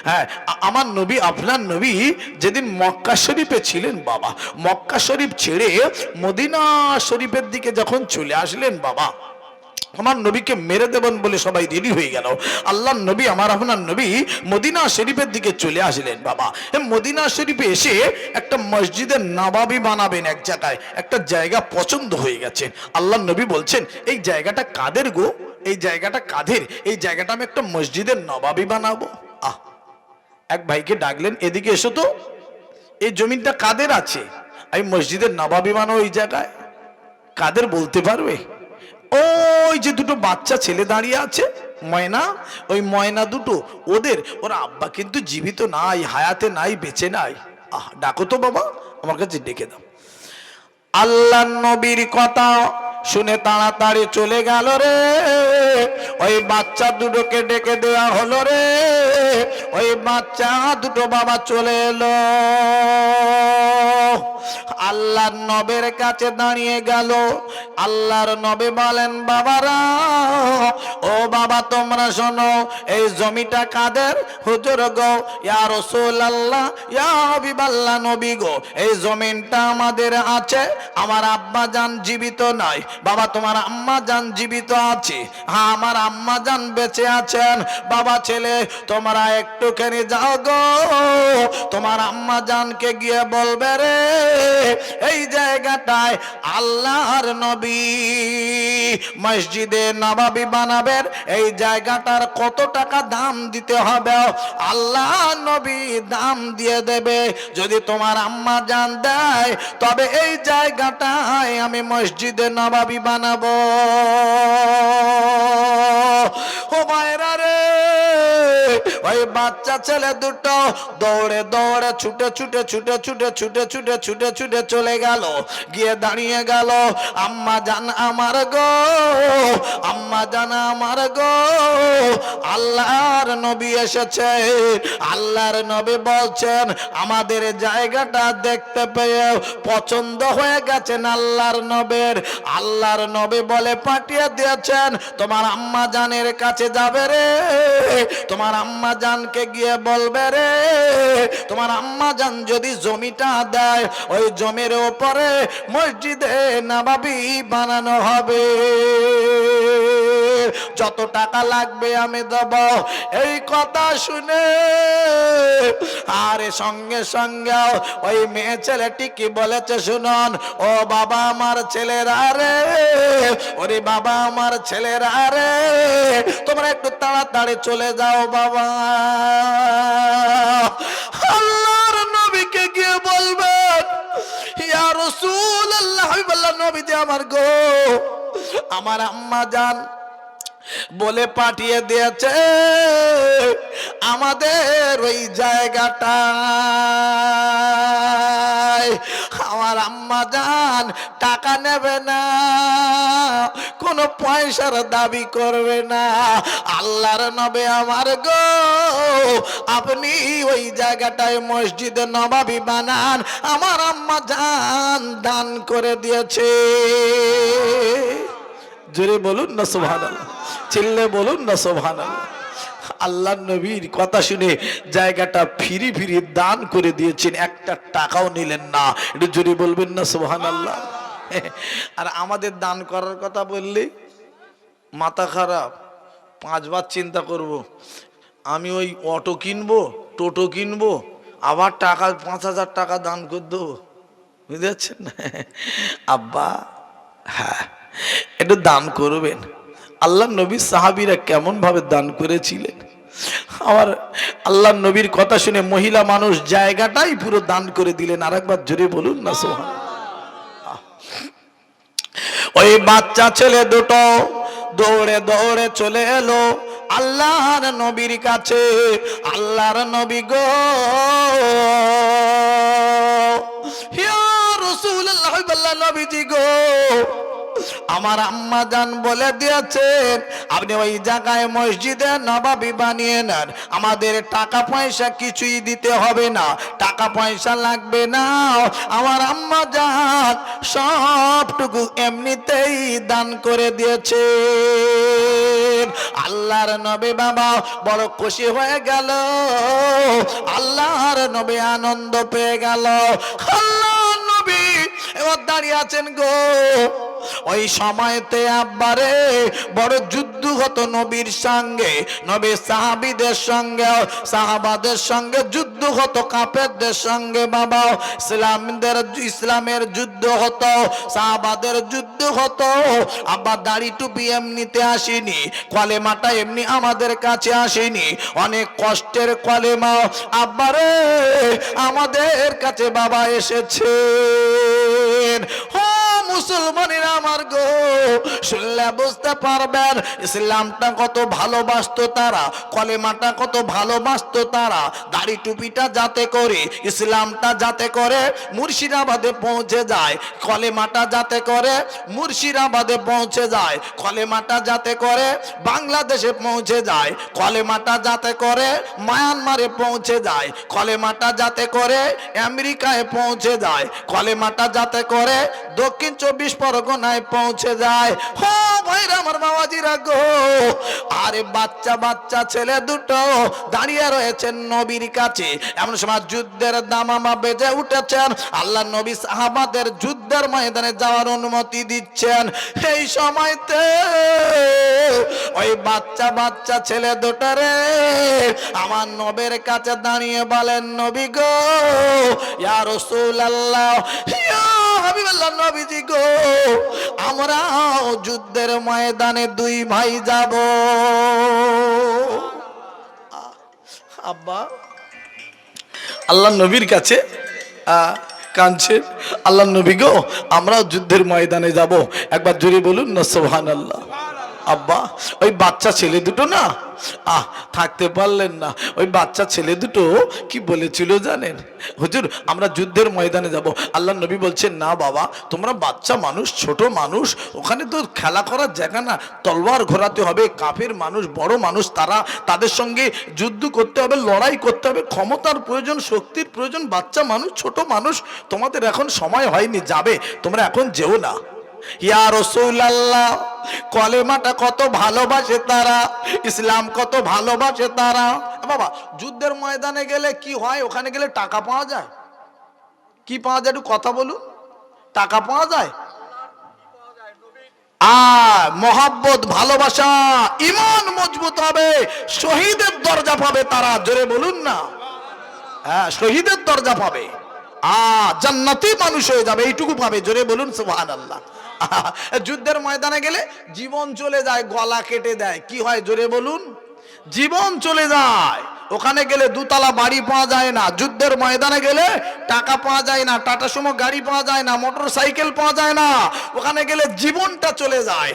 হ্যাঁ, আমার নবী, আপনার নবী যেদিন মক্কা শরীফে ছিলেন বাবা, মক্কা শরীফ ছেড়ে মদিনা শরীফের দিকে যখন চলে আসলেন বাবা, আমার নবীকে মেরে দেবেন বলে সবাই রেডি হয়ে গেল। আল্লাহর নবী, আমার আপনার নবী মদিনা শরীফের দিকে চলে আসলেন বাবা। মদিনা শরীফে এসে একটা মসজিদের নবাবী বানাবেন, এক জায়গায় একটা জায়গা পছন্দ হয়ে গেছে। আল্লাহর নবী বলছেন, এই জায়গাটা কাদের গো, এই জায়গাটা কাদের, এই জায়গাটা আমি একটা মসজিদের নবাবী বানাবো। এক ভাইকে ডাকলেন, এদিকে এসো তো, এই জমিনটা কাদের আছে, আমি মসজিদের নবাবী বানাবো এই জায়গায়, কাদের বলতে পারবে? ওই যে দুটো বাচ্চা ছেলে দাঁড়িয়ে আছে, ময়না, ওই ময়না দুটো ওদের, ওরা আব্বা কিন্তু জীবিত নাই, হায়াতে নাই, বেঁচে নাই। ডাকো তো বাবা, আমার কাছে ডেকে দাও। আল্লাহ নবীর কথা শুনে তাড়াতাড়ি চলে গেল রে, ওই বাচ্চা দুটোকে ডেকে দেওয়া হলো রে। ওই বাচ্চা দুটো বাবা চলে এলো, আল্লাহর নবের কাছে দাঁড়িয়ে গেল। আল্লাহর নবী বলেন, বাবারা, ও বাবা তোমরা শোনো, এই জমিটা কাদের? হুজুর গো, ইয়া রাসূলুল্লাহ, ইয়া হাবিবাল্লাহ, নবী গো, এই জমিনটা আমাদের আছে, আমার আব্বা জান জীবিত নাই। বাবা, তোমার আম্মা জান জীবিত আছে? হ্যাঁ, আমার আম্মা জান বেঁচে আছেন। বাবা, ছেলে তোমরা একটুখানি যাও গো, তোমার আম্মা জানকে গিয়ে বলবে রে, এই জায়গাটায় আল্লাহর নবী মসজিদে নববী বানাবেন, এই জায়গাটার কত টাকা দাম দিতে হবে? আল্লাহ নবী দাম দিয়ে দেবে। যদি তোমার আম্মা জান দেয়, তবে এই জায়গাটায় আমি মসজিদে নববী বানাবো। ও মায়েরা রে, ওই বাচ্চা ছেলে দুটো দৌড়ে দৌড়ে ছুটে ছুটে ছুটে ছুটে ছুটে ছুটে ছুটে ছুটে চলে গেল, গিয়ে দাঁড়িয়ে গেল। আম্মা জান আমার গো, আম্মা জান আমার গো, আল্লাহর নবী এসেছে। আল্লাহর নবী বলছেন, আমাদের জায়গাটা দেখতে পেয়ে পছন্দ হয়ে গেছেন আল্লাহর নবীর। আল্লাহর নবী বলে পাঠিয়ে দিয়েছেন, তোমার আম্মা জানের কাছে যাবে রে, তোমার আম্মা জানকে গিয়ে বলবে রে, তোমার আম্মা জান যদি জমিটা দেয়, ওই জমির উপরে মসজিদে নববী বানানো হবে, যত টাকা লাগবে আমি দেব। এই কথা শুনে আরে সঙ্গে সঙ্গে ওই মেয়ে ছেলেটি কি বলেছে শুনুন, ও বাবা আমার ছেলেরা রে, ওরে বাবা আমার ছেলেরা রে, তোমরা একটু তাড়াতাড়ি চলে যাও বাবা। আল্লাহর নবীকে গিয়ে বলবেন, ইয়া রাসূলুল্লাহ, হাবিবাল্লাহ নবী যে আমার গো, আমার আম্মা জান বলে পাঠিয়ে দিয়েছে আমাদের ওই জায়গাটা, আমার আম্মা জান টাকা নেবে না, কোনো পয়সার দাবি করবে না। আল্লাহর নবী আমার গো, আপনি ওই জায়গাটায় মসজিদ নববী বানান, আমার আম্মা জান দান করে দিয়েছে। জোরে বলুন না সুবহানাল্লাহ, চিল্লে বলুন না সুবহানাল্লাহ। আল্লাহ নবীর কথা শুনে জায়গাটা ফিরি ফিরি দান করে দিয়েছেন, একটা টাকাও নিলেন না। একটু জোরে বলবেন না সুবহানাল্লাহ। আর আমাদের দান করার কথা বললে মাথা খারাপ, 5 বার চিন্তা করব, আমি ওই অটো কিনবো, টোটো কিনবো, আবার টাকা 5,000 টাকা দান করে দেবো, বুঝতে পারছেন? আব্বা, হ্যাঁ একটু দান করবেন। আল্লাহ নবীর সাহাবীরা কেমন ভাবে দান করেছিলেন। আমার আল্লাহ নবীর কথা শুনে মহিলা মানুষ জায়গাটাই পুরো দান করে দিলেন। আরেকবার জোরে বলুন না সুবহানাল্লাহ। ওই বাচ্চা ছেলে দুটো দৌড়ে দৌড়ে চলে এলো আল্লাহর নবীর কাছে। আল্লাহর নবী গো, ইয়া রাসূলুল্লাহ, নবীজি গো, আমার আম্মা জান বলে দিয়েছেন আপনি ওই জায়গায় মসজিদে নববী বানিয়ে নেন, আমাদের টাকা পয়সা কিছুই দিতে হবে না, টাকা পয়সা লাগবে না। আমার আম্মা জান সবটুকু এমনিতেই দান করে দিয়েছে। আল্লাহর নবী বাবা বড় খুশি হয়ে গেল, আল্লাহর নবী আনন্দ পেয়ে গেল। আল্লাহর নবী এবার দাঁড়িয়ে আছেন গো। ওই সময়তে আব্বারে বড় যুদ্ধ হতো নবীর সঙ্গে, নবী সাহাবীদের সঙ্গে, সাহাবাদের সঙ্গে যুদ্ধ হতো, কাফেরদের সঙ্গে বাবা ইসলামের যুদ্ধ হতো, সাহাবাদের যুদ্ধ হতো। আব্বা দাড়ি টুপি এমনিতে আসেনি, কলেমাটা এমনি আমাদের কাছে আসেনি, অনেক কষ্টের কলেমা আব্বারে আমাদের কাছে বাবা এসেছে। মুসলমানের আমার গো, শুনলে বুঝতে পারবেন ইসলামটা কত ভালোবাসতো তারা, কলেমাটা কত ভালোবাসতো তারা। দাড়ি টুপিটা যাতে করে, ইসলামটা যাতে করে মুর্শিদাবাদে পৌঁছে যায়, কলেমাটা যাতে করে মুর্শিদাবাদে পৌঁছে যায়, কলেমাটা যাতে করে বাংলাদেশে পৌঁছে যায়, কলেমাটা যাতে করে মায়ানমারে পৌঁছে যায়, কলেমাটা যাতে করে আমেরিকায় পৌঁছে যায়, কলেমাটা যাতে করে দক্ষিণ 24 পরগনায় পৌঁছে যায়। হো ভাইরা আমার বাবাজিরা গো, আরে বাচ্চা বাচ্চা ছেলে দুটো দাঁড়িয়ে রয়েছেন নবীর কাছে। এমন সময় যুদ্ধের দামামা বেজে উঠেছেন, আল্লাহ নবী সাহাবাদের যুদ্ধের ময়দানে যাওয়ার অনুমতি দিচ্ছেন। এই সময়তে ওই বাচ্চা বাচ্চা ছেলে দুটারে আমার নবীর কাছে দাঁড়িয়ে বলেন, নবী গো, ইয়া রাসূলুল্লাহ, ইয়া হাবিবাল্লাহ, নবীজি গো, আমরা যুদ্ধের ময়দানে দুই ভাই যাব। আব্বা আল্লাহ নবীর কাছে কাঁদছে, আল্লাহ নবী গো, আমরাও যুদ্ধের ময়দানে যাব। একবার জোরে বলুন না সুবহানাল্লাহ। আব্বা ওই বাচ্চা ছেলে দুটো না থাকতে পারলেন না, ওই বাচ্চা ছেলে দুটো কি বলেছিল জানেন? হুজুর আমরা যুদ্ধের ময়দানে যাব। আল্লাহ নবী বলছেন, না বাবা, তোমরা বাচ্চা মানুষ, ছোট মানুষ, ওখানে তো খেলা করার জায়গা না, তলোয়ার ঘোরাতে হবে, কাফের মানুষ, বড় মানুষ, তারা, তাদের সঙ্গে যুদ্ধ করতে হবে, লড়াই করতে হবে, ক্ষমতার প্রয়োজন, শক্তির প্রয়োজন, বাচ্চা মানুষ, ছোট মানুষ, তোমাদের এখন সময় হয়নি, যাবে, তোমরা এখন যেও না। ইয়া রাসূলুল্লাহ, কলেমাটা কত ভালোবাসে তারা, ইসলাম কত ভালোবাসে তারা। বাবা যুদ্ধের ময়দানে গেলে কি হয়? ওখানে গেলে টাকা পাওয়া যায়। কি পাওয়া যায় একটু কথা বলুন? টাকা পাওয়া যায়, মহব্বত, ভালোবাসা, ঈমান মজবুত হবে, শহীদের দরজা পাবে তারা। জোরে বলুন না। হ্যাঁ, শহীদের দরজা পাবে, জান্নাতি মানুষ হয়ে যাবে, এইটুকু পাবে। জোরে বলুন সুবহানাল্লাহ। যুদ্ধের ময়দানে গেলে জীবন চলে যায়, গলা কেটে দেয়, কি হয়? জোরে বলুন, জীবন চলে যায়। ওখানে গেলে দুতলা বাড়ি পাওয়া যায় না, যুদ্ধের ময়দানে গেলে টাকা পাওয়া যায় না, টাটা সুমো গাড়ি পাওয়া যায় না, মোটর সাইকেল পাওয়া যায় না, ওখানে গেলে জীবনটা চলে যায়।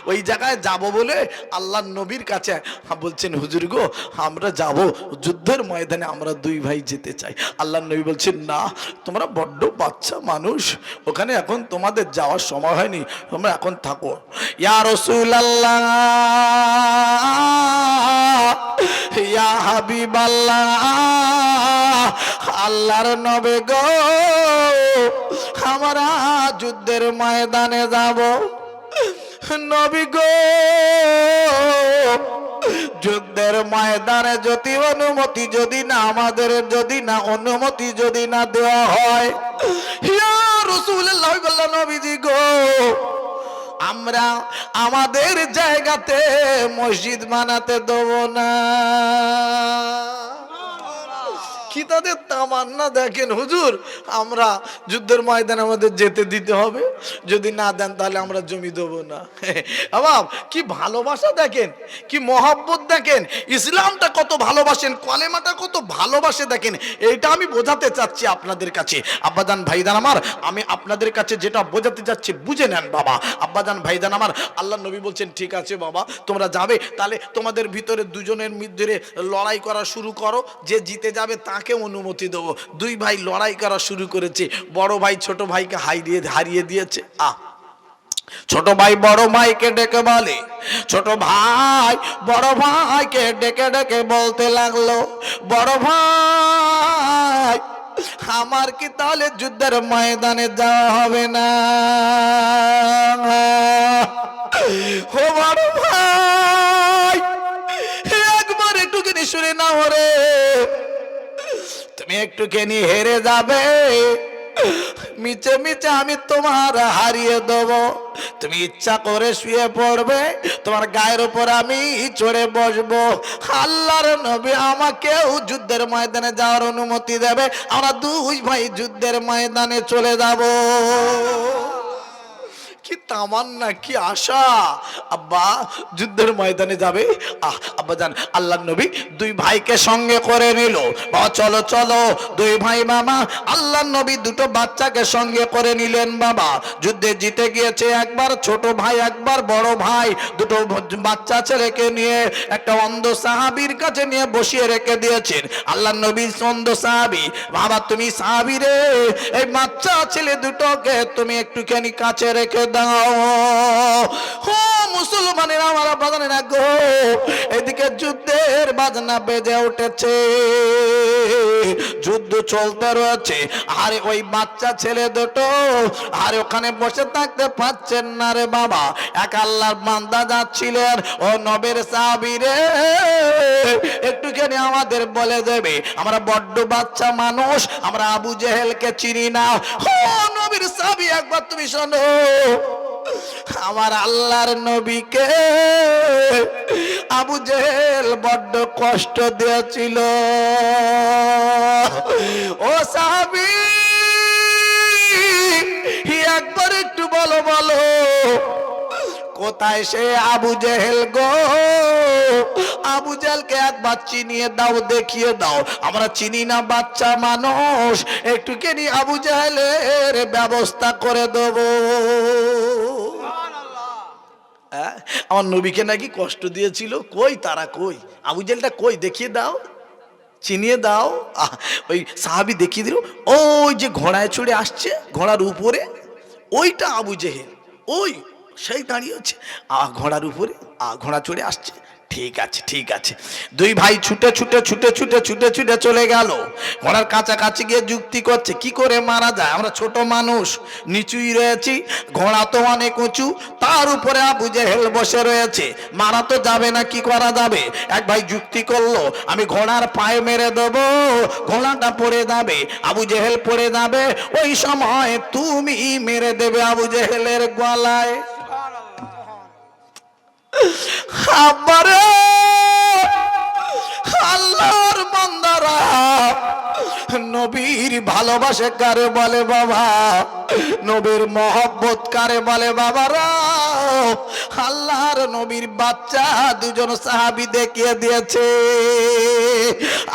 ওই জায়গায় যাব বলে আল্লাহ নবীর কাছে বলছেন, হুজুর গো, আমরা যাব যুদ্ধের ময়দানে, আমরা দুই ভাই যেতে চাই। আল্লাহ নবী বলছেন, না, তোমরা বড্ড বাচ্চা মানুষ, ওখানে এখন তোমাদের যাওয়ার সময় হয়নি, তোমরা এখন থাকো। ইয়া রাসূলুল্লাহ, ইয়া হাবিবাল্লাহ, আল্লাহর নবী গো, আমরা যুদ্ধের ময়দানে যাব। নবী গো, যুদ্ধের ময়দানে যদি অনুমতি যদি না আমাদের যদি না অনুমতি যদি না দেওয়া হয়, ইয়া রাসূলুল্লাহ, নবীজি গো, আমরা আমাদের জায়গাতে মসজিদ বানাতে দেব না। কি তাদের তামান্না দেখেন, হুজুর আমরা যুদ্ধের ময়দানে আমাদের যেতে দিতে হবে, যদি না দেন তাহলে আমরা জমি দেবো না। বাবা কি ভালোবাসা দেখেন, কি মহব্বত দেখেন, ইসলামটা কত ভালোবাসেন, কলেমাটা কত ভালোবাসে দেখেন। এইটা আমি বোঝাতে চাচ্ছি আপনাদের কাছে। আব্বাজান ভাইজান আমার, আমি আপনাদের কাছে যেটা বোঝাতে চাচ্ছি বুঝে নেন বাবা। আব্বাজান ভাইজান আমার, আল্লাহ নবী বলছেন, ঠিক আছে বাবা তোমরা যাবে, তাহলে তোমাদের ভিতরে দুজনের মধ্যে লড়াই করা শুরু করো, যে জিতে যাবে তাকে অনুমতি দেবো। দুই ভাই লড়াই করা শুরু করেছে, বড় ভাই ছোট ভাইকে হারিয়ে দিয়েছে। ছোট ভাই বড় ভাইকে ডেকে বলে, ছোট ভাই বড় ভাইকে ডেকে ডেকে বলতে লাগলো, বড় ভাই আমার কি তাহলে যুদ্ধের ময়দানে যাওয়া হবে না? ও বড় ভাই একবার একটুখানি শুনে নাও রে, তুমি একটুখানি হেরে যাবে, মিছে মিছে আমি তোমার হারিয়ে দেব, তুমি ইচ্ছা করে শুয়ে পড়বে, তোমার গায়ের উপর আমি চড়ে বসবো। আল্লাহর নবী আমাকেও যুদ্ধের ময়দানে যাওয়ার অনুমতি দেবে, আমরা দুই ভাই যুদ্ধের ময়দানে চলে যাব। কি তামান্না, কি আশা, আব্বা যুদ্ধের ময়দানে যাবে। আব্বা জান আল্লাহর নবী দুই ভাইকে সঙ্গে করে নিল, বাবা চলো চলো দুই ভাই মামা। আল্লাহর নবী দুটো বাচ্চাকে সঙ্গে করে নিলেন। বাবা যুদ্ধে জিতে গিয়েছে একবার ছোট ভাই, একবার বড় ভাই। দুটো বাচ্চা ছেলেকে নিয়ে একটা অন্ধ সাহাবীর কাছে নিয়ে বসিয়ে রেখে দিয়েছেন। আল্লাহর নবী অন্ধ সাহাবী, বাবা তুমি সাহাবী রে, এই বাচ্চা ছেলে দুটোকে তুমি একটুখানি কাছে রেখে দাও। ও মুসলমানের আমার বাজানে না গো, এদিকে যুদ্ধের বাজনা বেজে উঠেছে, যুদ্ধ চলতে রয়েছে। আরে ওই বাচ্চা ছেলে দুটো আরে ওখানে বসে থাকতে পারছেন না রে বাবা। এক আল্লাহর বান্দা যাচ্ছিলেন, ও নবীর সাহাবী রে একটুখানি আমাদের বলে দেবে, আমরা বড্ড বাচ্চা মানুষ, আমরা আবু জেহেলকে চিনি না। ও নবীর সাহাবী একবার তুমি শোনো, আমার আল্লাহর নবীকে আবু জেহেল বড্ড কষ্ট দিয়েছিল। ও সাহাবী একবার একটু বলো বলো কোথায় সে আবু জেহেল গো? আবু জেহেলকে একবার চিনিয়ে দাও, দেখিয়ে দাও, আমরা চিনি না বাচ্চা মানুষ, একটুখানি আবু জেহেলের ব্যবস্থা করে দেবো। আমার নবীকে নাকি কষ্ট দিয়েছিল, কই তারা, কই আবু জেহেলটা কই, দেখিয়ে দাও, চিনিয়ে দাও। ওই সাহাবী দেখিয়ে দিল, ওই যে ঘোড়ায় চড়ে আসছে, ঘোড়ার উপরে ওইটা আবু জেহেল, ওই সেই দাঁড়িয়ে আছে ঘোড়ার উপরে, ঘোড়া চড়ে আসছে। ঠিক আছে ঠিক আছে। দুই ভাই ছুটে ছুটে ছুটে ছুটে ছুটে ছুটে চলে গেল, ঘোড়ার কাছাকাছি গিয়ে যুক্তি করছে কি করে মারা যায়, আমরা ছোট মানুষ নিচুই রয়েছি, ঘোড়া তো অনেক উঁচু, তার উপরে আবু জেহেল বসে রয়েছে, মারা তো যাবে না, কি করা যাবে? এক ভাই যুক্তি করলো, আমি ঘোড়ার পায়ে মেরে দেবো, ঘোড়াটা পড়ে যাবে, আবু জেহেল পড়ে যাবে, ওই সময় তুমি মেরে দেবে আবু জেহেলের গলায়। আব্বারে আল্লাহর বান্দারা, নবীর ভালোবাসা কারে বলে বাবা, নবীর মহব্বত কারে বলে বাবারা। আল্লাহর নবীর বাচ্চা দুজন সাহাবী দেখিয়ে দিয়েছে,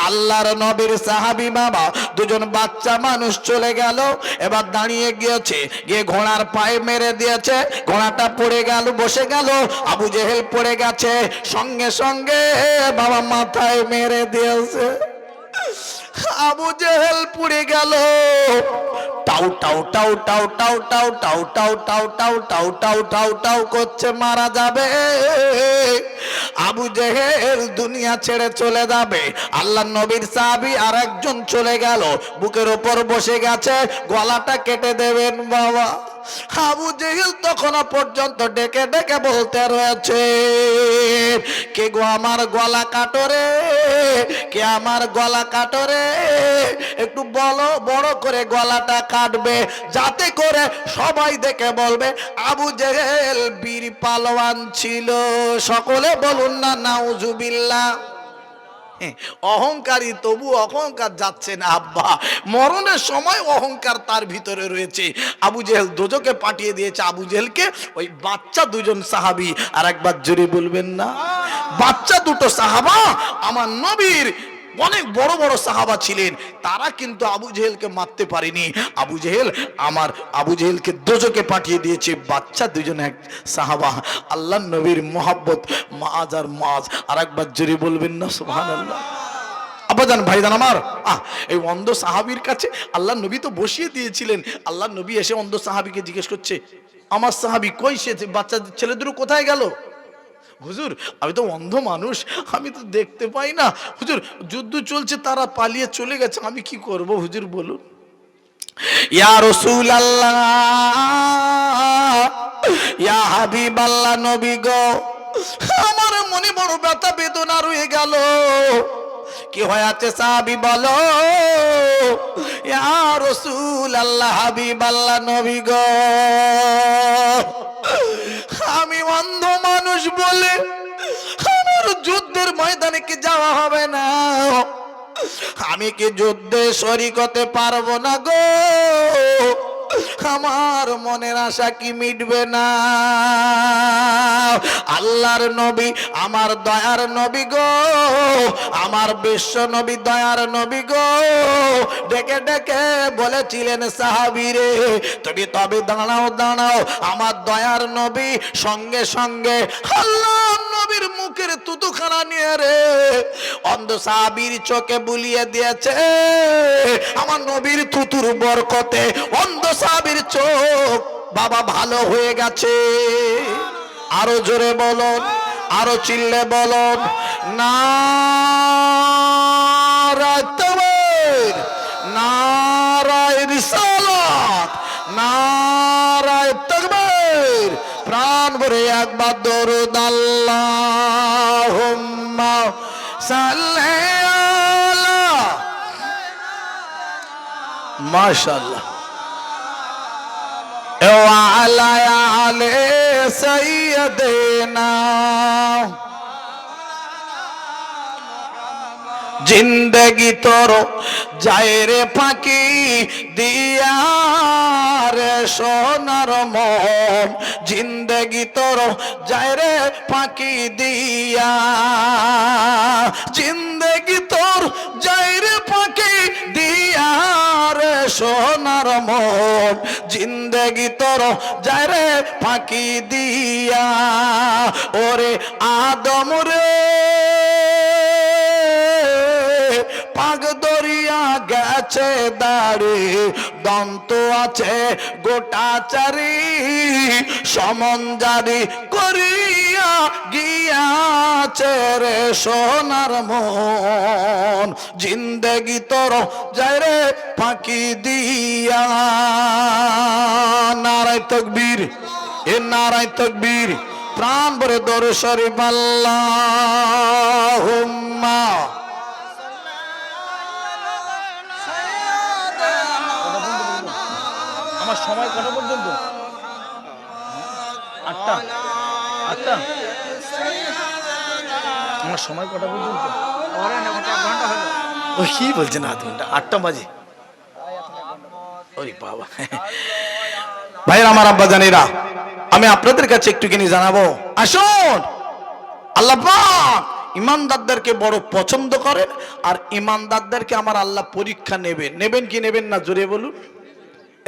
আল্লাহর নবীর সাহাবী বাবা দুজন বাচ্চা মানুষ চলে গেল, এবার দাঁড়িয়ে গিয়েছে, গিয়ে ঘোড়ার পায়ে মেরে দিয়েছে, ঘোড়াটা পড়ে গেল, বসে গেল, আবু জেহেল পড়ে গেছে, সঙ্গে সঙ্গে বাবা মাথায় মেরে দিয়েছে, আবু জেহেল পুড়ে গেল, tau tau tau tau tau tau tau tau tau tau tau tau tau tau করছে, মারা যাবে, আবু জেহেল দুনিয়া ছেড়ে চলে যাবে। আল্লাহর নবীর সাহাবী আর একজন চলে গেল, বুকের উপর বসে গেছে, গলাটা কেটে দেবেন বাবা। আবু জেহেল তখন পর্যন্ত ডেকে ডেকে বলতে রয়েছে, কে গো আমার গলা কাটো রে, কে আমার গলা কাটো রে, একটু বলো, বড় করে গলাটা কাটবে, যাতে করে সবাই দেখে বলবে আবু জেহেল বীর পালোয়ান ছিল। সকলে বলুন না নাউজুবিল্লাহ। অহংকারী, তবু অহংকার যাচ্ছে না আব্বা, মরণের সময় অহংকার তার ভিতরে রয়েছে। আবু জেহেল দোজখে পাঠিয়ে দিয়েছে আবু জেহেলকে ওই বাচ্চা দুজন সাহাবী। আর একবার জোরে বলবেন না, বাচ্চা দুটো সাহাবা আমার নবীর অনেক বড় বড় সাহাবা ছিলেন, তারা কিন্তু আবু জেহেলকে মারতে পারেনি। আবু জেহেলকে দোজখে পাঠিয়ে দিয়েছে বাচ্চা দুজন এক সাহাবা। আল্লাহর নবীর মোহাব্বত মাজ আর মাজ। আর একবার জোরে বলবেন না সুবহানাল্লাহ। আব্বাজান ভাইজান আমার, এই অন্ধ সাহাবীর কাছে আল্লাহর নবী তো বসিয়ে দিয়েছিলেন। আল্লাহর নবী এসে অন্ধ সাহাবীকে জিজ্ঞেস করছে, আমার সাহাবী কই, সে বাচ্চা ছেলে দুটো কোথায় গেল? হুজুর আমি তো অন্ধ মানুষ, আমি তো দেখতে পাই না। হুজুর যুদ্ধ চলছে, তারা পালিয়ে চলে গেছে, আমি কি করব হুজুর বলুন। ইয়া রাসূলুল্লাহ, ইয়া হাবিবাল্লাহ, নবী গো, আমার মনে বড় ব্যথা বেদনা রয়ে গেল। কি হয়েছে সাহাবী বলো? ইয়া রাসূলুল্লাহ, হাবিবাল্লাহ, নবী গো, আমি অন্ধ মানুষ বলে আমার যুদ্ধের ময়দানে কি যাওয়া হবে না? আমি কি যুদ্ধে শরীক হতে পারবো না গো? আমার মনের আশা কি মিটবে না? আল্লাহর নবী, আমার দয়ার নবী গো, আমার বিশ্ব নবী, দয়ার নবী গো, ডেকে ডেকে বলেছিলেন সাহাবী রে, তুমি তবে দাঁড়াও দাঁড়াও। আমার দয়ার নবী সঙ্গে সঙ্গে আল্লাহর নবীর মুখের তুতুখানা নিয়ে রে অন্ধ সাহাবীর চোখে বুলিয়ে দিয়েছে। আমার নবীর তুতুর বরকতে অন্ধ সাহাবীর চোখ বাবা ভালো হয়ে গেছে। আরো জোরে বলুন, আরো চিল্লে বলুন, নারায়ে তাকবীর, নারায়ে রিসালাত, নারায়ে তাকবীর। প্রাণ ভরে একবার দরুদ আল্লাহুম্মা সাল্লি আলা, মাশাআল্লাহ, ওয়া আলা আলি সাইয়্যিদিনা। জিন্দগি তোর যায় রে ফাঁকি দিয়া রে সোনার মন, জিন্দগি তোর যায় রে ফাঁকি দিয়া, জিন্দগি তোর যায় রে ফাঁকি দিয়া রে সোনার মন, জিন্দগি তোর যায় রে ফাঁকি দিয়া। ওরে আদম রে পাগ দরিয়া গেছে দাড়ি, দন্ত আছে গোটা চারি, সমন জারি করিয়া গিয়াছে রে সোনার মন, জিন্দগি তোর যায় রে ফাঁকি দিয়া। নারায়ে তাকবীর, এ নারায়ে তাকবীর। প্রাণ ভরে দরুদ শরীফ আল্লাহুম্মা। আমার সময় কটা পর্যন্ত? 8টা, 8টা। আমার সময় কটা পর্যন্ত? ও কি বলছেন, আধ ঘন্টা? 8টা বাজে। ওরে বাবা। ভাইরা আমার, আব্বা জানেরা, আমি আপনাদের কাছে একটুখানি জানাবো, আসুন আল্লাহ পাক ইমানদারদেরকে বড় পছন্দ করেন, আর ইমানদারদেরকে আমার আল্লাহ পরীক্ষা নেবেন। নেবেন কি নেবেন না জোরে বলুন।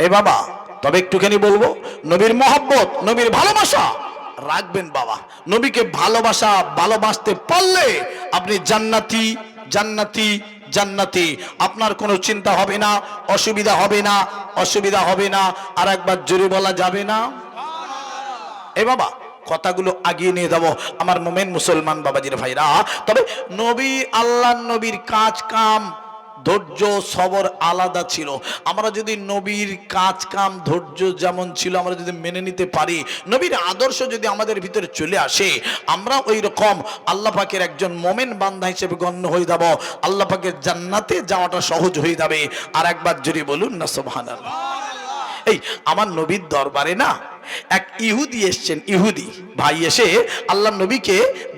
এই বাবা, তবে একটুখানি বলবো, নবীর মহব্বত, নবীর ভালোবাসা রাখবেন বাবা। নবীকে ভালোবাসতে পারলে আপনি জান্নাতি, জান্নাতি, জান্নাতি। আপনার কোনো চিন্তা হবে না, অসুবিধা হবে না, অসুবিধা হবে না। আর একবার জোরে বলা যাবে না? এই বাবা, কথাগুলো আগিয়ে নিয়ে যাবো আমার মোমেন মুসলমান বাবাজির ভাইরা। তবে নবী, আল্লাহ নবীর কাজ কাম, ধৈর্য, সবর আলাদা ছিল। আমরা যদি নবীর কাজ কাম, ধৈর্য যেমন ছিল আমরা যদি মেনে নিতে পারি, নবীর আদর্শ যদি আমাদের ভিতরে চলে আসে, আমরা ওই রকম আল্লাহ পাকের একজন মোমেন বান্দা হিসেবে গণ্য হয়ে যাব। আল্লাহ পাকের জান্নাতে যাওয়াটা সহজ হয়ে যাবে। আর একবার যদি বলুন না সুবহানাল্লাহ। এই আমার নবীর দরবারে না এক ইহুদি এসছেন, ইহুদি ভাই এসে আল্লাহ নবীকে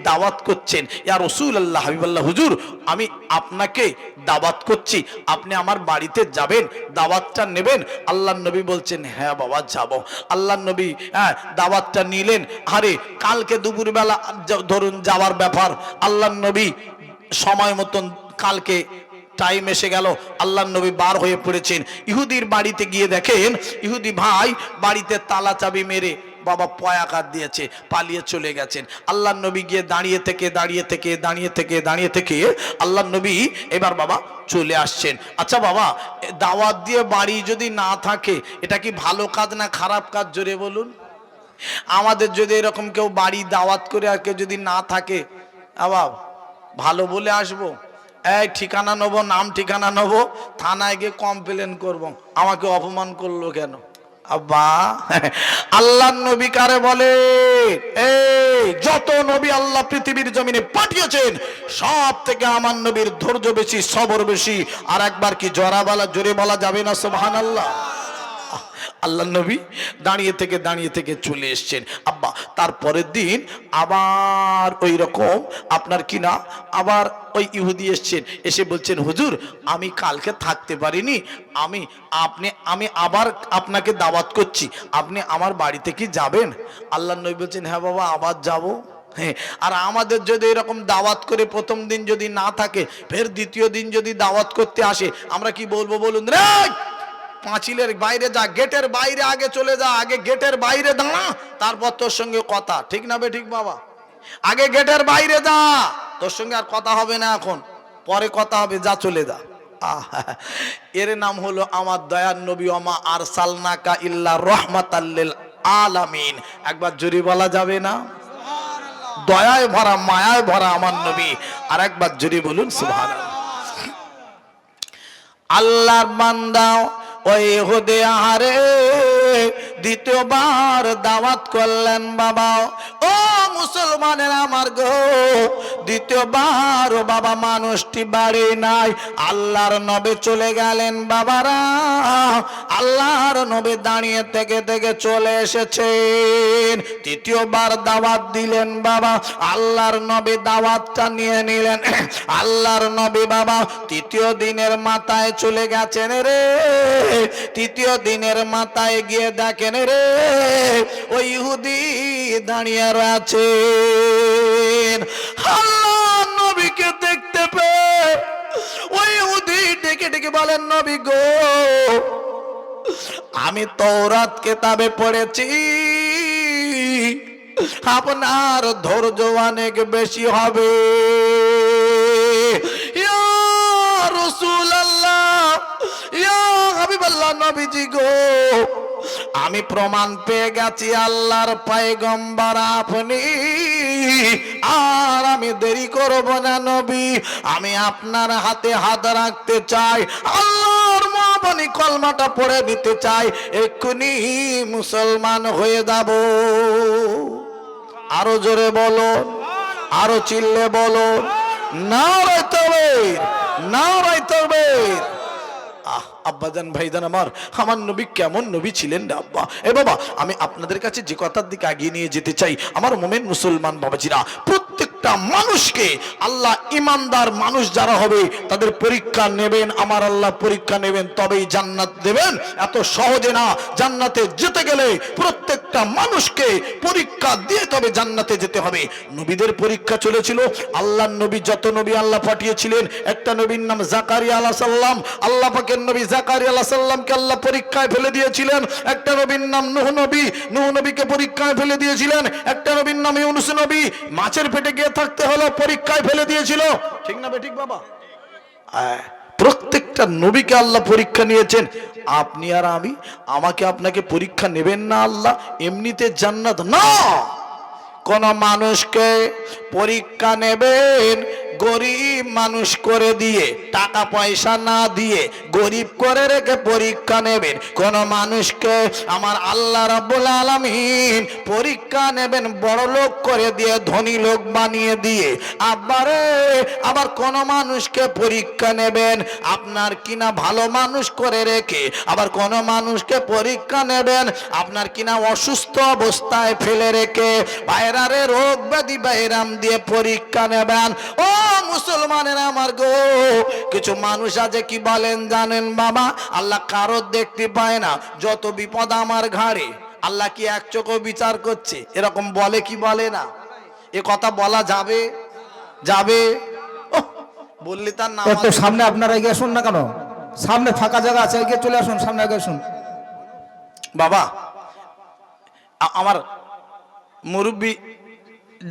দাওয়াত করছেন, ইয়া রাসূলুল্লাহ, হাবিবাল্লাহ, হুজুর আমি আপনাকে দাওয়াত করছি, আপনি আমার বাড়িতে যাবেন, দাওয়াতটা নেবেন? আল্লাহ নবী বলছেন, হ্যাঁ বাবা যাব। আল্লাহ নবী দাওয়াতটা নিলেন। আরে কালকে দুপুরবেলা ধরুন যাওয়ার ব্যাপার, আল্লাহ নবী সময় মতন কালকে টাইম এসে গেল, আল্লাহ নবী বার হয়ে পড়েছেন। ইহুদির বাড়িতে গিয়ে দেখেন ইহুদি ভাই বাড়িতে তালা চাবি মেরে বাবা পয়াকার দিয়েছে, পালিয়ে চলে গেছেন। আল্লাহ নবী গিয়ে দাঁড়িয়ে থেকে আল্লাহ নবী এবার বাবা চলে আসছেন। আচ্ছা বাবা, দাওয়াত দিয়ে বাড়ি যদি না থাকে, এটা কি ভালো কাজ না খারাপ কাজ জোরে বলুন? আমাদের যদি এরকম কেউ বাড়ি দাওয়াত করে আর কেউ যদি না থাকে, আবার ভালো বলে আসবো, এই ঠিকানা নেবো, নাম ঠিকানা নেবো, থানায় গিয়ে কমপ্লেন করবো, আমাকে অপমান করলো কেন? আব্বা, আল্লাহ নবী কারে বলে? এই যত নবী আল্লাহ পৃথিবীর জমিনে পাঠিয়েছেন সব থেকে আমার নবীর ধৈর্য বেশি, সবর বেশি। আর একবার কি জোরে বলা যাবে না সুবহানাল্লাহ? আল্লাহ নবী দাঁড়িয়ে থেকে চলে এসছেন। আব্বা তারপরের দিন আবার ওই রকম আপনার কিনা আবার ওই ইহুদি এসছেন, এসে বলছেন হুজুর আমি কালকে থাকতে পারিনি, আমি আবার আপনাকে দাওয়াত করছি, আপনি আমার বাড়িতে কি যাবেন? আল্লাহ নবী বলছেন হ্যাঁ বাবা আবার যাব। হ্যাঁ, আর আমাদের যদি এরকম দাওয়াত করে প্রথম দিন যদি না থাকে, ফের দ্বিতীয় দিন যদি দাওয়াত করতে আসে, আমরা কি বলবো বলুন? রে পাঁচিলের বাইরে যা, গেটের বাইরে আগে চলে যা, আগে গেটের বাইরে দাঁড়া, তারপর তোর সঙ্গে কথা। ঠিক না বে ঠিক বাবা? আগে গেটের বাইরে যা, তোর সঙ্গে আর কথা হবে না, এখন পরে কথা হবে, যা চলে যা। এর নাম হলো আমার দয়ার নবী, ওমা আরসালনাকা ইল্লা রাহমাতাল লিল আলামিন। একবার জোরে বলা যাবে না? দয়ায় ভরা মায়ায় ভরা আমার নবী। আর একবার জোরে বলুন সুবহানাল্লাহ। আল্লাহর বান্দা ওই হুদে আহারে দ্বিতীয়বার দাওয়াত করলেন বাবা। ও মুসলমানের আমার গো, দ্বিতীয়বার বাবা মানুষটি বাড়ি নাই, আল্লাহর নবী চলে গেলেন বাবারা। আল্লাহর নবী দাঁড়িয়ে থেকে চলে এসেছেন, তৃতীয়বার দাওয়াত দিলেন বাবা। আল্লাহর নবী দাওয়াতটা নিয়ে নিলেন। আল্লাহর নবী বাবা তৃতীয় দিনের মাথায় চলে গেছেন রে। তৃতীয় দিনের মাথায় গিয়ে দেখেন রে ওই ইহুদি দাঁড়িয়ে আছে। আল্লাহর নবীকে দেখতে পেয়ে ওই ইহুদি ডেকে বলেন নবী গো, আমি তাওরাত কিতাবে পড়েছি আপনার ধৈর্য অনেক বেশি হবে। ইয়া রাসূলুল্লাহ, ইয়া হাবিবাল্লাহ, নবীজি গো, আমি প্রমাণ পেয়ে গেছি আল্লাহর পয়গম্বর আপনি। আর আমি দেরি করব না নবী, আমি আপনার হাতে হাত রাখতে চাই, আল্লাহর মহাবাণী কলমাটা পড়ে দিতে চাই, এক্ষুনি মুসলমান হয়ে যাব। আরো জোরে বলো, আরো চিল্লে বলো, নারে তাকবীর, নারে তাকবীর। আব্বাজান ভাইজান আমার নবী কেমন নবী ছিলেন রে আব্বা। এ বাবা, আমি আপনাদের কাছে যে কথার দিকে এগিয়ে নিয়ে যেতে চাই, আমার মুমিন মুসলমান বাবাজিরা, প্রত্যেকটা মানুষকে আল্লাহ ইমানদার মানুষ যারা হবে তাদের পরীক্ষা নেবেন, আমার আল্লাহ পরীক্ষা নেবেন, তবেই জান্নাত দেবেন। এত সহজে না, জান্নাতে যেতে গেলে প্রত্যেকটা মানুষকে পরীক্ষা দিয়ে তবে জান্নাতে যেতে হবে। নবীদের পরীক্ষা চলেছিল। আল্লাহর নবী যত নবী আল্লাহ পাঠিয়েছিলেন, একটা নবীর নাম জাকারিয়া আলাইহিস সালাম, আল্লাহ পাকের নবী জাকারিয়া আলাইহিস সালামকে আল্লাহ পরীক্ষায় ফেলে দিয়েছিলেন। একটা নবীর নাম নূহ নবী, নূহ নবীকে পরীক্ষায় ফেলে দিয়েছিলেন। একটা নবীর নাম ইউনূস নবী, মাছের পেটে গিয়ে থাকতে হলো, পরীক্ষায় ফেলে দিয়েছিল। ঠিক না ঠিক বাবা? প্রত্যেকটা নবীকে আল্লাহ পরীক্ষা নিয়েছেন। আপনি আর আমি, আমাকে আপনাকে পরীক্ষা নেবেন না আল্লাহ এমনিতে জান্নাত না। কোন মানুষকে পরীক্ষা নেবেন গরিব মানুষ করে দিয়ে, টাকা পয়সা না দিয়ে গরিব করে রেখে পরীক্ষা নেবেন। কোন মানুষকে আমার আল্লাহ রাব্বুল আলামিন পরীক্ষা নেবেন বড় লোক করে দিয়ে, ধনী লোক বানিয়ে দিয়ে। আবার কোন মানুষকে পরীক্ষা নেবেন আপনার কিনা ভালো মানুষ করে রেখে, আবার কোন মানুষকে পরীক্ষা নেবেন আপনার কিনা অসুস্থ অবস্থায় ফেলে রেখে। বাইরারে রোগ ব্যাধি বাইরাম দিয়ে পরীক্ষা নেবেন। ও মুসলমানের আমার গো, কিছু মানুষ আছে কি বলেন জানেন বাবা? আল্লাহ কারো দেখতে পায় না, যত বিপদ আমার ঘাড়ে, আল্লাহ কি এক চোখে বিচার করছে? এরকম বলে কি বলে না? এ কথা বলা যাবে? যাবে? বললি তার নাম। একটু সামনে আপনারা এগিয়ে আসুন না কেন? সামনে ফাঁকা জায়গা আছে, এগিয়ে চলে আসুন, সামনে এগিয়ে আসুন। বাবা আমার মুরব্বী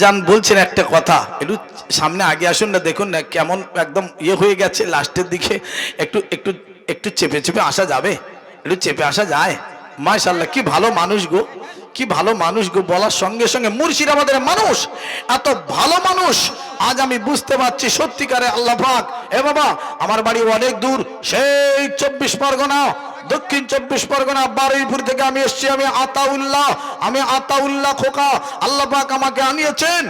জান বলছেন একটা কথা, একটু সামনে আগে আসুন না, দেখুন না কেমন একদম ইয়ে হয়ে গেছে লাস্টের দিকে। একটু একটু একটু চেপে চেপে আসা যাবে? একটু চেপে আসা যায়? মাশাআল্লাহ, কি ভালো মানুষ গো, কি ভালো মানুষ গো, বলার সঙ্গে সঙ্গে মুর্শিদাবাদের মানুষ এত ভালো মানুষ আজ আমি বুঝতে পারছি সত্যিকারে আল্লাহ পাক। এ বাবা, আমার বাড়ি অনেক দূর, সেই 24 পরগনা, দক্ষিণ 24 পরগনা বারুইপুর থেকে আমি এসেছি। আমি আতাউল্লাহ খোকা, আল্লাহ পাক আমাকে আনিয়েছেন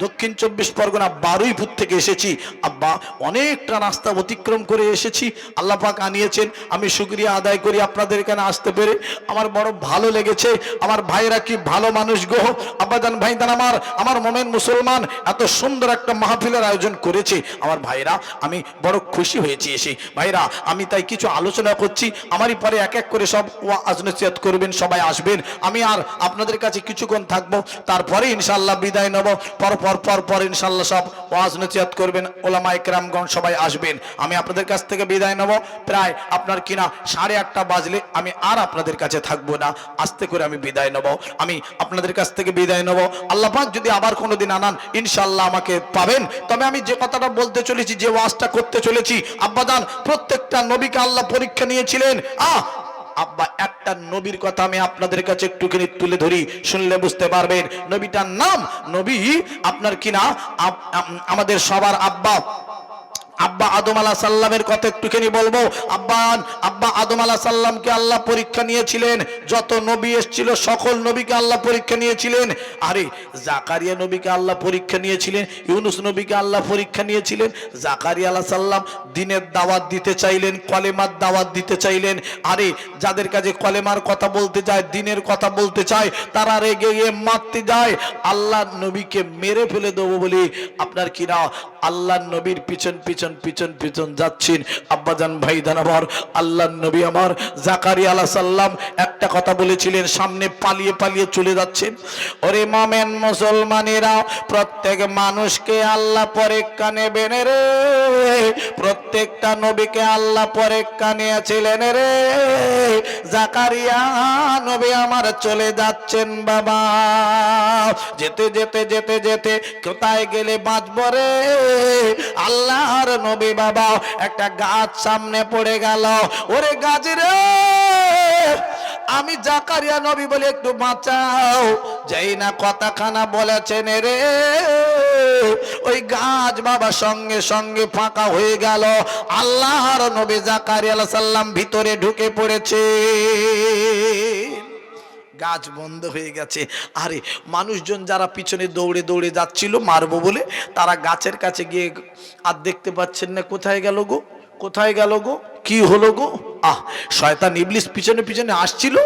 দক্ষিণ 24 পরগনা বারুইপুর থেকে এসেছি। আব্বা, অনেকটা রাস্তা অতিক্রম করে এসেছি, আল্লাহ পাক আনিয়েছেন। আমি শুকরিয়া আদায় করি আপনাদের এখানে আসতে পেরে, আমার বড় ভালো লেগেছে। আমার ভাইরা কি ভালো মানুষ গো, আব্বাজান ভাইদান আমার মোমেন মুসলমান এত সুন্দর একটা মাহফিলের আয়োজন করেছে আমার ভাইরা, আমি বড় খুশি হয়েছি এসে। ভাইরা, আমি তাই কিছু আলোচনা করছি, আমারই পরে এক এক করে সব ওয়াজ নসিহত করবেন, সবাই আসবেন। আমি আর আপনাদের কাছে কিছুক্ষণ থাকবো, তারপরে ইনশাআল্লাহ বিদায় নেব। পর ইনশাআল্লাহ সব ওয়াজ নসিহত করবেন, ওলামা ইকরামগণ সবাই আসবেন। আমি আপনাদের কাছ থেকে বিদায় নেব, প্রায় আপনার কিনা 8:30 বাজলে আমি আর আপনাদের কাছে থাকবো না, আস্তে করে আমি বিদায় নেব। আমি আপনাদের কাছ থেকে বিদায় নেব। আল্লাহ পাক যদি আবার কোনোদিন আনান ইনশাআল্লাহ আমাকে পাবেন। তবে আমি যে কথাটা বলতে চলেছি, যে ওয়াজটা করতে চলেছি, আব্বাজান প্রত্যেকটা নবীকে আল্লাহ পরীক্ষা নিয়েছিলেন। আব্বা, একটা নবীর কথা আমি আপনাদের কাছে একটুখানি তুলে ধরি, শুনলে বুঝতে পারবেন। নবীটার নাম নবী আপনার কিনা আমাদের সবার আব্বা আদম আলাইহিস সালামের কথা একটুখানি বলবো। আব্বা আদম আলাইহিস সালামকে আল্লাহ পরীক্ষা নিয়েছিলেন। যত নবী এসেছিল সকল নবীকে আল্লাহ পরীক্ষা নিয়েছিলেন। আরে জাকারিয়া নবীকে আল্লাহ পরীক্ষা নিয়েছিলেন, ইউনুস নবীকে আল্লাহ পরীক্ষা নিয়েছিলেন। জাকারিয়া আলাইহিস সালাম দ্বীনের দাওয়াত দিতে চাইলেন, কলেমার দাওয়াত দিতে চাইলেন। আরে যাদের কাছে কলেমার কথা বলতে চায়, দ্বীনের কথা বলতে চায়, তারা রেগে গিয়ে মারতে যায়। আল্লাহ নবীকে মেরে ফেলে দেবো বলে আপনার কিনা আল্লাহ নবীর পিছন যাচ্ছেন। আব্বাজান ভাইদান আমার, আল্লাহ নবী আমার জাকারিয়া আলাইহিস সালাম একটা কথা বলেছিলেন, সামনে পালিয়ে চলে যাচ্ছেন। ওরে মোমেন মুসলমানেরা, প্রত্যেক মানুষকে আল্লাহ পরীক্ষা নেবেন রে, প্রত্যেকটা নবীকে আল্লাহ পরীক্ষা নিয়েছিলেন রে। জাকারিয়া নবী আমার চলে যাচ্ছেন বাবা, যেতে কোথায় গেলে বাঁচব রে। আল্লাহর নবী বাবা, একটা গাছ সামনে পড়ে গেল। ওরে গাছ রে, আমি জাকারিয়া নবী বলে একটু বাঁচাও। যেই না কথাখানা বলেছেন রে, ওই গাছ বাবা সঙ্গে সঙ্গে ফাঁকা হয়ে গেল। আল্লাহর নবী জাকারিয়া আলাইহিস সালাম ভিতরে ঢুকে পড়েছে, গাছ বন্ধ হয়ে গেছে। আরে মানুষজন যারা পিছনে দৌড়ে যাচ্ছিল মারবো বলে, তারা গাছের কাছে গিয়ে আর দেখতে পাচ্ছেন না, কোথায় গেল গো, কি হলো গো। শয়তান ইবলিস পিছনে আসছিল।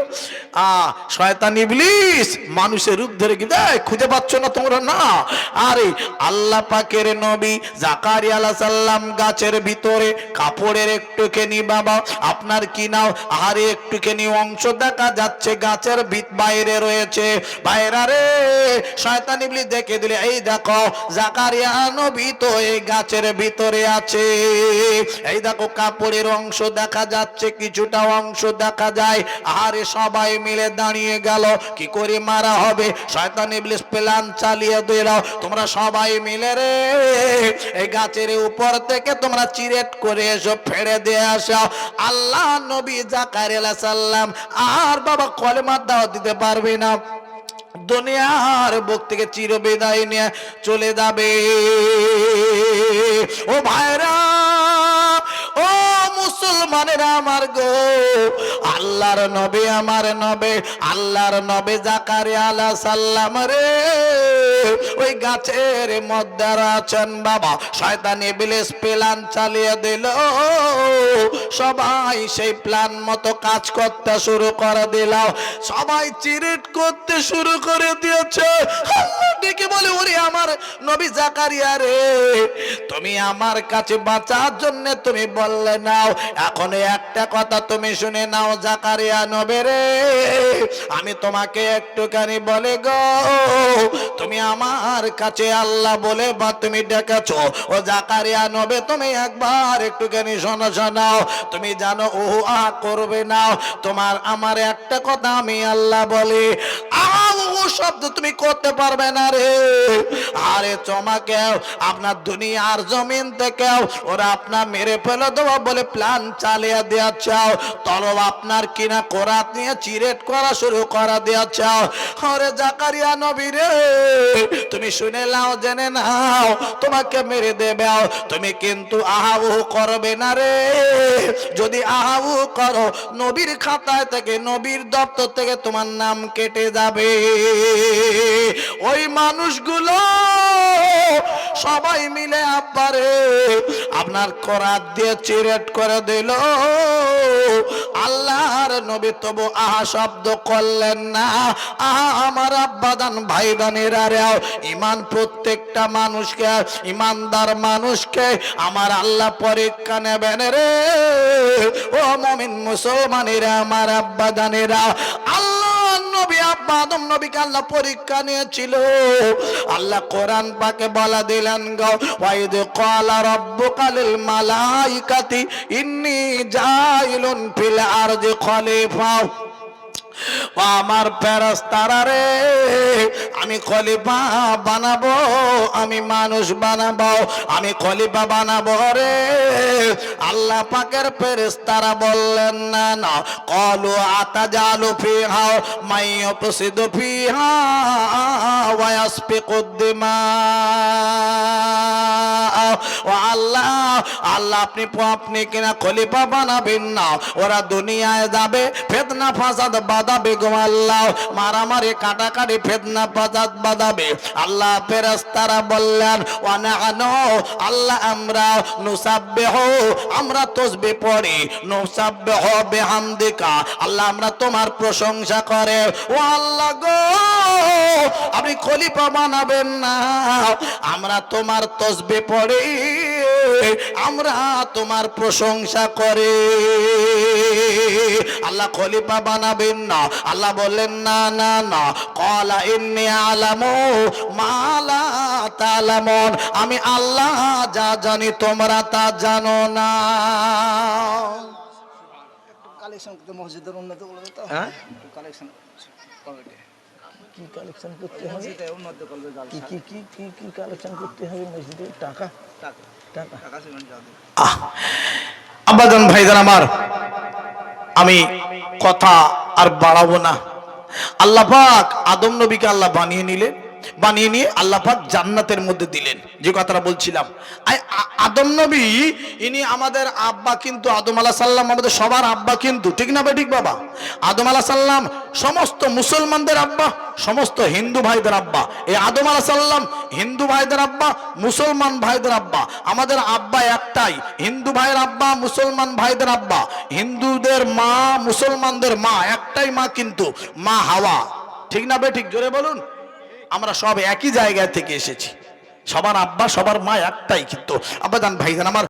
শয়তান ইবলিস মানুষের রূপ ধরে কি দেয়, খুঁজে পাচ্ছ না তোমরা না। আরে আল্লাহ পাকের নবী জাকারিয়া আলাইহিস সালাম গাছের ভিতরে কাপড়ের একটুখানি বাবা আপনার কি নাও, আরে একটুখানি অংশ দেখা যাচ্ছে, গাছের বাইরে রয়েছে। বাইরে রে, শয়তান ইবলিস দেখে দিলে, এই দেখো জাকারিয়া নবী তো এই গাছের ভিতরে আছে। এই দেখো কাপড়ের অংশ দেখা যাচ্ছে, কিছুটা অংশ দেখা যায়। আরে সবাই মিলে দাঁড়িয়ে গেল, কি করে মারা হবে। শয়তান ইবলিস প্ল্যান চালিয়ে দিল, তোমরা সবাই মিলে রে এই গাছের উপর থেকে তোমরা চিরেট করে এসো, ফেড়ে দিয়ে আসো। আল্লাহ নবী জাকারিয়া আলাইহিস সালাম আর বাবা কলেমার দাওয়াত দিতে পারবে না, দুনিয়ার বুক থেকে চির বিদায় নিয়ে চলে যাবে। ও ভাইরা, ও মুসলমানেরা আমার গো, আল্লাহর নবী আমার নবী, আল্লাহর নবী জাকারিয়া আলাইহিস সালাম রে ওই গাছের মধ্যে আছেন বাবা। শয়তান ইবলিস প্ল্যান চালিয়ে দিল, সবাই সেই প্ল্যান মতো কাজ করতে শুরু করে দিল, সবাই চিরেট করতে শুরু করে দিয়েছে। আল্লাহ ডেকে বলে, ওরে আমার নবী জাকারিয়া রে, তুমি আমার কাছে বাঁচার জন্য তুমি বললে নাও, এখন একটা কথা তুমি শুনে নাও জাকারিয়া নবী রে, আমি তোমাকে একটুখানি বলে গো, তুমি আমার কাছে আল্লাহ বলে বা তুমি ডেকেছো। ও জাকারিয়া নবী, তুমি একবার একটুখানি শোনাও, তুমি জানো ও করবে না, তোমার আমার একটা কথা আমি আল্লাহ বলি, শব্দ তুমি করতে পারবে না রে। আরে তোমাকে আপনার দুনিয়ার জমিন থেকে ওরা আপনার মেরে ফেলে দেওয়া বলে প্ল্যান চালিয়ে দেওয়া চাও, তলব আপনার কিনা কোরাত নিয়ে চিরেট করা শুরু করা দেওয়া চাও। আরে জাকারিয়া নবী রে, তুমি শুনে নাও, জেনে নাও, তোমাকে মেরে দেবে, তুমি কিন্তু আহাউ করবে না রে। যদি আহাউ করো, নবীর খাতায় থেকে, নবীর দপ্তর থেকে তোমার নাম কেটে যাবে। ওই মানুষগুলো সবাই মিলে আব্বারে আপনার করাত দিয়ে চিরেট করে দিল। আল্লাহর নবী তবু আহা শব্দ করলেন না। আহা আমার আব্বাদান ভাইদানেরা রে, ইমান প্রত্যেকটা মানুষকে, ইমানদার মানুষকে আমার আল্লাহ পরীক্ষা নেবেন রে। ও মুমিন মুসলমানেরা, আমার আব্বাদানেরা, আল্লাহ নবী আব্বা আদম নবীকে আল্লাহ পরীক্ষা নিয়েছিল। আল্লাহ কোরআন পাকে বলা দিলেন গো, ওয়াইদ ক্বালা রাব্বুকা লিল মালাইকাতি ইন্নী জাইলুন ফিল আরদি খলিফা। আমার ফেরেশতারা রে, আমি খলিফা বানাবো, আমি মানুষ বানাবো, আমি খলিফা বানাবো রে। আল্লাহ পাকের ফেরেশতারা বললেন না না, ক্বালু আতাজালু ফিহা মান ইউফসিদু ফিহা ওয়া ইয়াসফিকুদ দিমা। ও আল্লাহ, আল্লাহ আপনি কিনা খলিফা বানাবেন না, ওরা দুনিয়ায় যাবে, ফিতনা ফাসাদ বাঁধাবে গো আল্লাহ, মারামারি কাটাকাটি ফিতনা ফাসাদ বাঁধাবে। আল্লাহ ফেরেশতারা বললেন, ওয়া নাহনু, আল্লাহ আমরা নুসাব্বিহু, আমরা তাসবিহ পড়ি, নুসাব্বিহু বিহামদিকা, আল্লাহ আমরা তোমার প্রশংসা করে। ও আল্লাহ গো, আপনি খলিফা বানাবেন না, আমরা তোমার তাসবিহ পড়ি, আমরা তোমার প্রশংসা করে। আল্লাহ খলিফা বানাবেন না। আল্লাহ বললেন না না না, ক্বালা ইন্নী আ'লামু মা লা তা'লামুন, আমি আল্লাহ যা জানি তোমরা তা জানো না। কালেকশন করতে মসজিদের উন্নত করবে তো, হ্যাঁ কালেকশন কমিটি কি কালেকশন করতে হবে? মসজিদে উন্নত করবে, কি কি কি কি কি কালেকশন করতে হবে মসজিদে? টাকা টাকা টাকা টাকা সিমেন্ট যাবে। আব্বাজান ভাইজান আমার, আমি কথা আর বাড়াবো না। আল্লাহ পাক আদম নবীকে আল্লাহ বানিয়ে নিলেন, বানিয়ে নিয়ে আল্লাহ পাক জান্নাতের মধ্যে দিলেন। যে কথাটা বলছিলাম, আদম নবী ইনি আমাদের আব্বা, কিন্তু আদম আলাইহিস সালাম আমাদের সবার আব্বা, কিন্তু ঠিক না ঠিক বাবা? আদম আলাইহিস সালাম সমস্ত মুসলমানদের আব্বা, সমস্ত হিন্দু ভাইদের আব্বা। এই আদম আলাইহিস সালাম হিন্দু ভাইদের আব্বা, মুসলমান ভাইদের আব্বা। আমাদের আব্বা একটাই, হিন্দু ভাইয়ের আব্বা, মুসলমান ভাইদের আব্বা। হিন্দুদের মা, মুসলমানদের মা একটাই মা, কিন্তু মা হাওয়া, ঠিক না ঠিক? জোরে বলুন। আমরা সব একই জায়গা থেকে এসেছি, সবার আব্বা সবার মা একটাই, কিন্তু আব্বাজান ভাইজান আমার